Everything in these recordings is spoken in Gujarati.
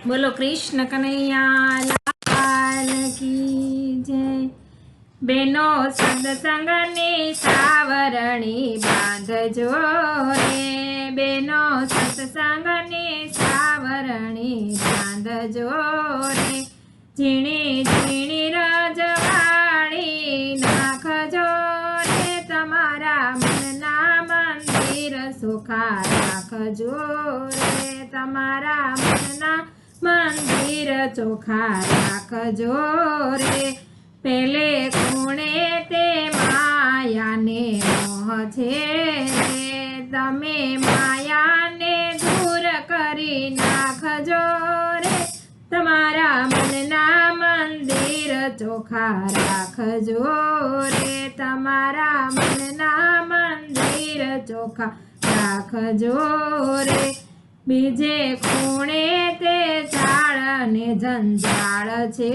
बोलो कृष्ण कन्हैया लाल की जय। बेनो सत्संग ने सावरणी बांधजो रे, बेनो सत्संग ने सावरणी बांधजो रे। झीणी झीणी रजवाड़ी नाखजो रे, तमारा मनना मंदिर सुखा राखजो रे, तमारा मनना मंदिर चोखा राखजो रे। पेले खूणे ते माया ने मोह छे रे, तमे माया ने दूर करी नाखजो रे, तमारा मनना मंदिर चोखा राखजो रे, तमारा मनना मंदिर चोखा राखजो रे। बीजे खूणे ते जाळ ने जंजाळ छे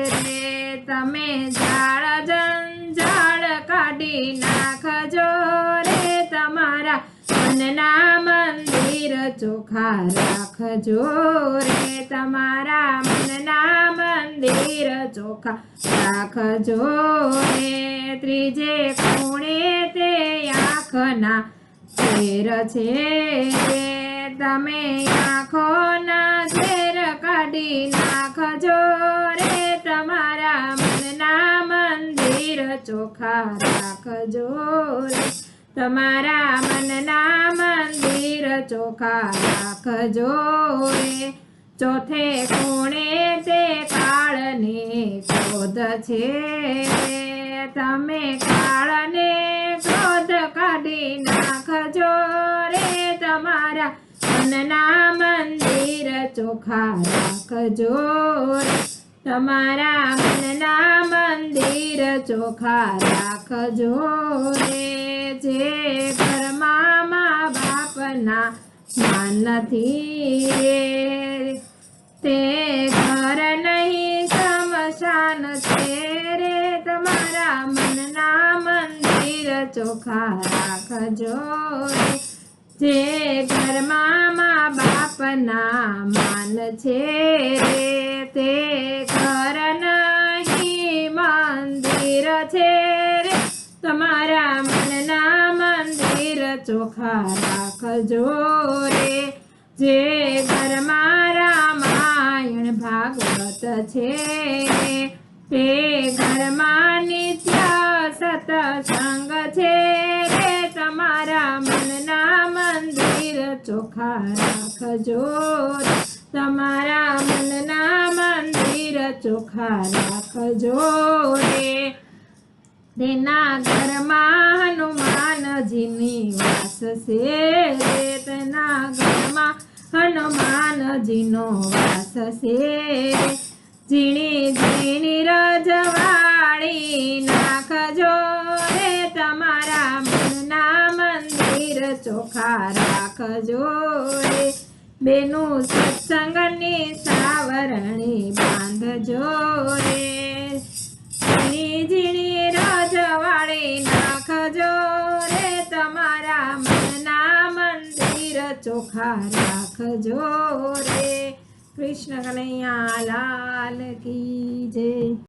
रे, तमे जाळ जंजाळ काढी नाखजो रे, तमारा मनना मंदिर चोखा राखजो रे, तमारा मनना मंदिर चोखा राखजो रे। त्रीजे खूणे ते आँखना ઝેર છે રે, તમે આંખોના ઝેર કાઢી નાખજો રે, તમારા મનના મંદિર ચોખા રાખજો રે, તમારા મનના મંદિર ચોખા રાખજો રે। ચોથે ખૂણે તે કાળને ક્રોધ છે રે, તમે કાળને ક્રોધ કાઢી નાખજો રે, તમારા મનના મંદિર ચોખા રાખજો રે, તમારા મનના મંદિર ચોખા રાખજો રે। જે ઘરમાં મા બાપના માન નથી રે, તે ઘર નહીં શમશાન છે રે, તમારા મનના મંદિર ચોખા રાખજો રે। જે ઘરમાં મા બાપના માન છે રે, તે ઘર નહીં મંદિર છે રે, તમારા મનના મંદિર ચોખા રાખજો રે। જે ઘરમાં રામાયણ ભાગવત છે રે, તે ઘરમાં નિત્ય સત્સંગ છે રે, તમારા મનના મંદિર ચોખા રાખજો રે, તમારા મનના મંદિર ચોખા રાખજો રે। તેના ઘરમાં હનુમાનજીની વાસ છે રે, તેના ઘરમાં હનુમાનજીનો વાસ છે રે। ઝીણી ઝીણી રજવાડી નાખજો રે, તમારા મનના મંદિર ચોખા રાખજો રે। બેનું સત્સંગની સાવરણી બાંધજો રે, ઝીણી ઝીણી રજવાડી નાખજો રે, તમારા મનના મંદિર ચોખા રાખજો રે। कृष्ण कन्हैया लाल की जय।